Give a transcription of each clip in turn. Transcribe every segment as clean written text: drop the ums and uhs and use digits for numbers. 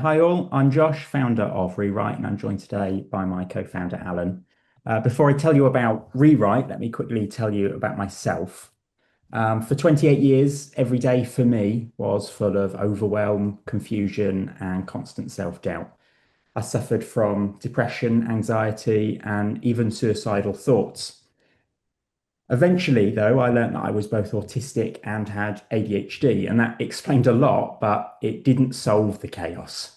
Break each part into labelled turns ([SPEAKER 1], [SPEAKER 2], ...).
[SPEAKER 1] Hi all, I'm Josh, founder of reRight, and I'm joined today by my co-founder Alan. Before I tell you about reRight, let me quickly tell you about myself. For 28 years, every day for me was full of overwhelm, confusion, and constant self-doubt. I suffered from depression, anxiety, and even suicidal thoughts. Eventually, though, I learned that I was both autistic and had ADHD, and that explained a lot, but it didn't solve the chaos.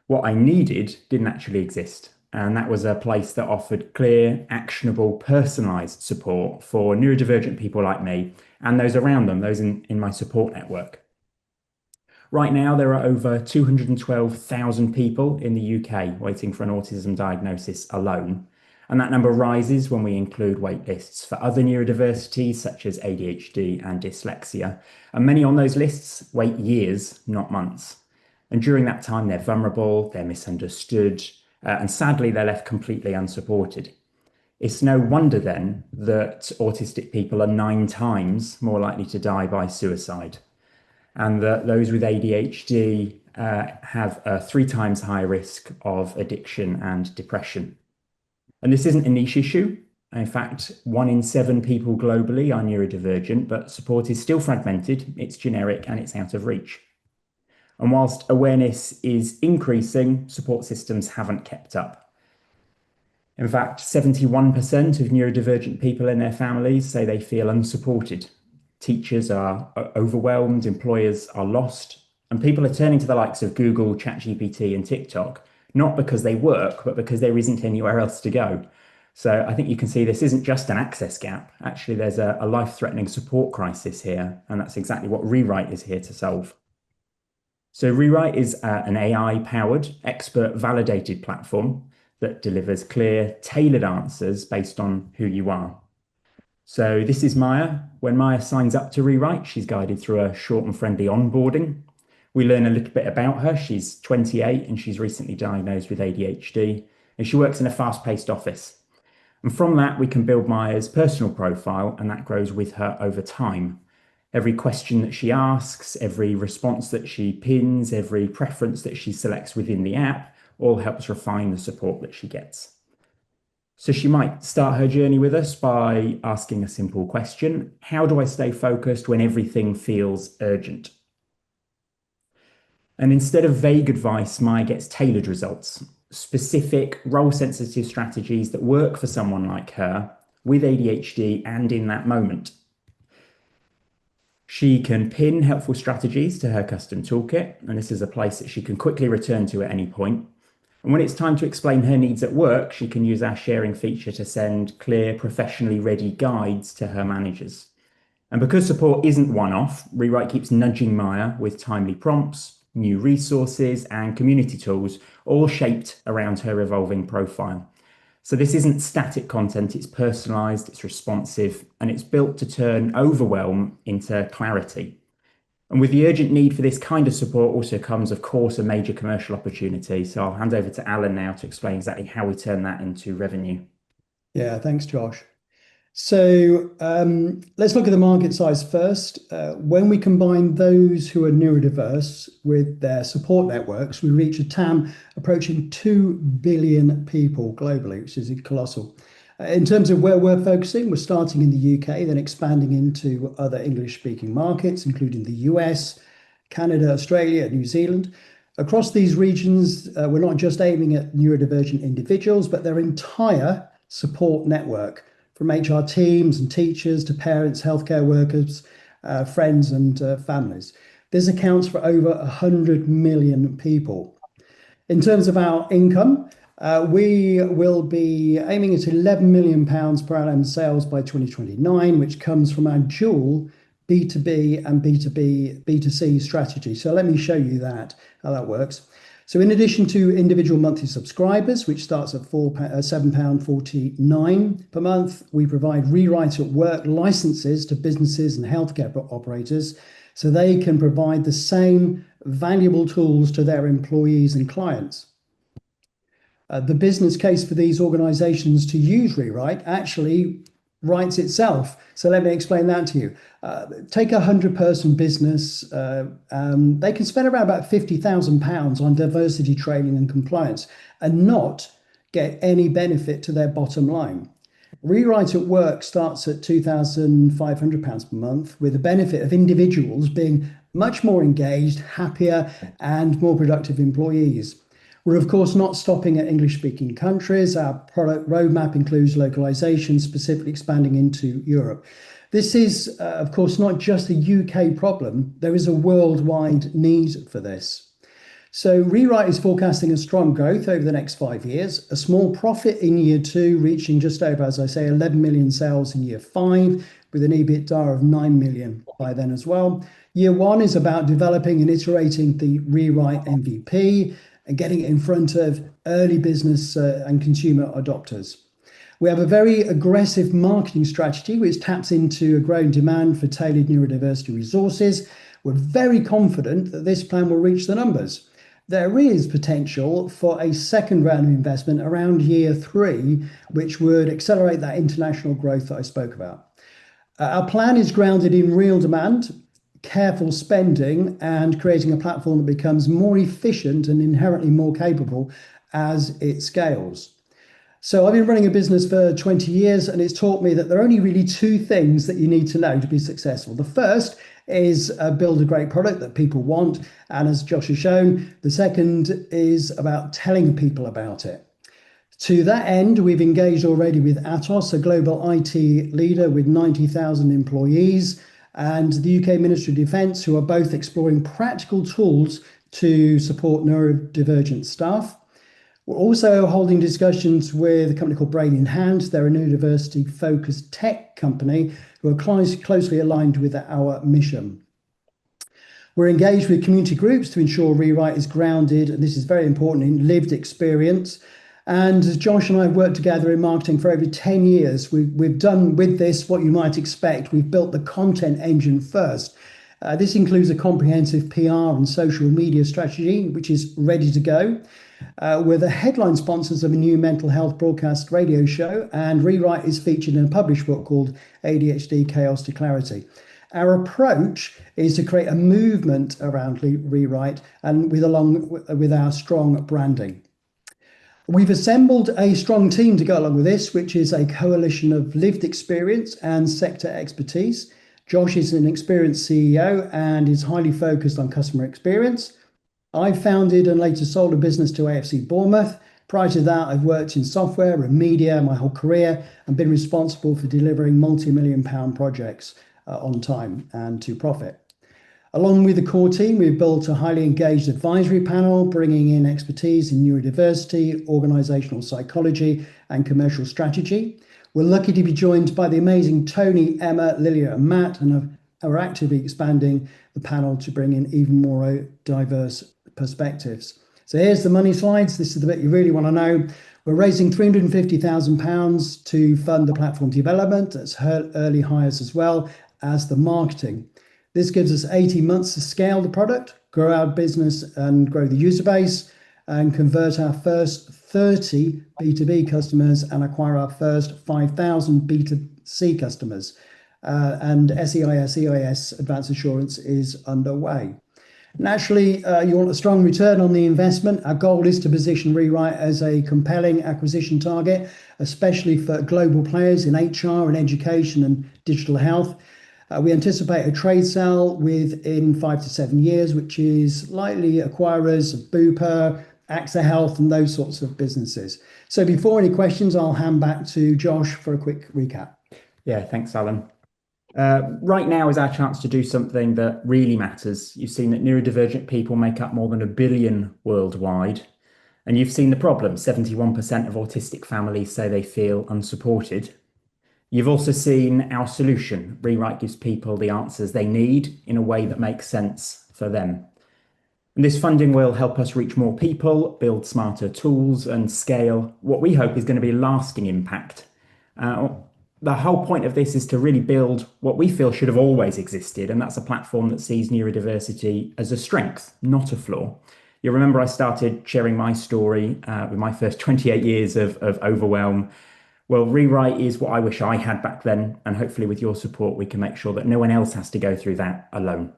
[SPEAKER 1] What I needed didn't actually exist, and that was a place that offered clear, actionable, personalized support for neurodivergent people like me and those around them, those in my support network. Right now, there are over 212,000 people in the UK waiting for an autism diagnosis alone. And that number rises when we include waitlists for other neurodiversities such as ADHD and dyslexia. And many on those lists wait years, not months. And during that time, they're vulnerable, they're misunderstood, and sadly, they're left completely unsupported. It's no wonder then that autistic people are 9 times more likely to die by suicide, and that those with ADHD have a 3 times higher risk of addiction and depression. And this isn't a niche issue. In fact, 1 in 7 people globally are neurodivergent, but support is still fragmented, it's generic, and it's out of reach. And whilst awareness is increasing, support systems haven't kept up. In fact, 71% of neurodivergent people in their families say they feel unsupported. Teachers are overwhelmed, employers are lost, and people are turning to the likes of Google, ChatGPT, and TikTok, not because they work, but because there isn't anywhere else to go. So I think you can see this isn't just an access gap. Actually, there's a life-threatening support crisis here, and that's exactly what reRight is here to solve. So reRight is an AI-powered, expert-validated platform that delivers clear, tailored answers based on who you are. So this is Maya. When Maya signs up to reRight, she's guided through a short and friendly onboarding. We learn a little bit about her. She's 28 and she's recently diagnosed with ADHD, and she works in a fast-paced office. And from that, we can build Maya's personal profile, and that grows with her over time. Every question that she asks, every response that she pins, every preference that she selects within the app all helps refine the support that she gets. So she might start her journey with us by asking a simple question: how do I stay focused when everything feels urgent? And instead of vague advice, Maya gets tailored results, specific role-sensitive strategies that work for someone like her with ADHD and in that moment. She can pin helpful strategies to her custom toolkit, and this is a place that she can quickly return to at any point. And when it's time to explain her needs at work, she can use our sharing feature to send clear, professionally ready guides to her managers. And because support isn't one-off, reRight keeps nudging Maya with timely prompts, new resources, and community tools, all shaped around her evolving profile. So this isn't static content, it's personalized, it's responsive, and it's built to turn overwhelm into clarity. And with the urgent need for this kind of support also comes, of course, a major commercial opportunity. So I'll hand over to Alan now to explain exactly how we turn that into revenue.
[SPEAKER 2] Yeah, thanks, Josh. So let's look at the market size first. When we combine those who are neurodiverse with their support networks, we reach a TAM approaching 2 billion people globally, which is colossal. In terms of where we're focusing, we're starting in the UK, then expanding into other English-speaking markets, including the US, Canada, Australia, New Zealand. Across these regions, we're not just aiming at neurodivergent individuals, but their entire support network, from HR teams and teachers to parents, healthcare workers, friends and families. This accounts for over 100 million people. In terms of our income, we will be aiming at £11 million per annum sales by 2029, which comes from our dual B2B and B2C strategy. So let me show you how that works. So in addition to individual monthly subscribers, which starts at £7.49 per month, we provide reRight at Work licenses to businesses and healthcare operators so they can provide the same valuable tools to their employees and clients. The business case for these organizations to use reRight actually writes itself. So let me explain that to you. Take a 100-person business. They can spend around about £50,000 on diversity training and compliance and not get any benefit to their bottom line. reRight at Work starts at £2,500 per month, with the benefit of individuals being much more engaged, happier, and more productive employees. We're, of course, not stopping at English-speaking countries. Our product roadmap includes localization, specifically expanding into Europe. This is, of course, not just a UK problem. There is a worldwide need for this. So reRight is forecasting a strong growth over the next 5 years, a small profit in year 2, reaching just over, as I say, 11 million sales in year 5, with an EBITDA of 9 million by then as well. Year 1 is about developing and iterating the reRight MVP and getting it in front of early business and consumer adopters. We have a very aggressive marketing strategy which taps into a growing demand for tailored neurodiversity resources. We're very confident that this plan will reach the numbers. There is potential for a second round of investment around year 3, which would accelerate that international growth that I spoke about. Our plan is grounded in real demand, careful spending, and creating a platform that becomes more efficient and inherently more capable as it scales. So I've been running a business for 20 years, and it's taught me that there are only really 2 things that you need to know to be successful. The first is build a great product that people want. And as Josh has shown, the second is about telling people about it. To that end, we've engaged already with Atos, a global IT leader with 90,000 employees, and the UK Ministry of Defence, who are both exploring practical tools to support neurodivergent staff. We're also holding discussions with a company called Brain in Hand. They're a neurodiversity-focused tech company who are closely aligned with our mission. We're engaged with community groups to ensure reRight is grounded, and this is very important, in lived experience. And as Josh and I have worked together in marketing for over 10 years, we've done with this what you might expect. We've built the content engine first. This includes a comprehensive PR and social media strategy, which is ready to go. We're the headline sponsors of a new mental health broadcast radio show, and reRight is featured in a published book called ADHD Chaos to Clarity. Our approach is to create a movement around reRight and along with our strong branding. We've assembled a strong team to go along with this, which is a coalition of lived experience and sector expertise. Josh is an experienced CEO and is highly focused on customer experience. I founded and later sold a business to AFC Bournemouth. Prior to that, I've worked in software and media my whole career and been responsible for delivering multi-million-pound projects on time and to profit. Along with the core team, we've built a highly engaged advisory panel, bringing in expertise in neurodiversity, organizational psychology, and commercial strategy. We're lucky to be joined by the amazing Tony, Emma, Lilia, and Matt, and are actively expanding the panel to bring in even more diverse perspectives. So here's the money slides. This is the bit you really want to know. We're raising £350,000 to fund the platform development. That's early hires as well as the marketing. This gives us 18 months to scale the product, grow our business and grow the user base, and convert our first 30 B2B customers and acquire our first 5,000 B2C customers. And SEIS, EIS, Advanced Assurance is underway. Naturally, you want a strong return on the investment. Our goal is to position reRight as a compelling acquisition target, especially for global players in HR and education and digital health. We anticipate a trade sale within 5 to 7 years, which is likely acquirers of Bupa, AXA Health, and those sorts of businesses. So before any questions, I'll hand back to Josh for a quick recap.
[SPEAKER 1] Yeah, thanks, Alan. Right now is our chance to do something that really matters. You've seen that neurodivergent people make up more than 1 billion worldwide. And you've seen the problem. 71% of autistic families say they feel unsupported. You've also seen our solution. reRight gives people the answers they need in a way that makes sense for them. And this funding will help us reach more people, build smarter tools, and scale what we hope is going to be a lasting impact. The whole point of this is to really build what we feel should have always existed, and that's a platform that sees neurodiversity as a strength, not a flaw. You remember I started sharing my story with my first 28 years of overwhelm Well, reRight is what I wish I had back then, and hopefully with your support, we can make sure that no one else has to go through that alone.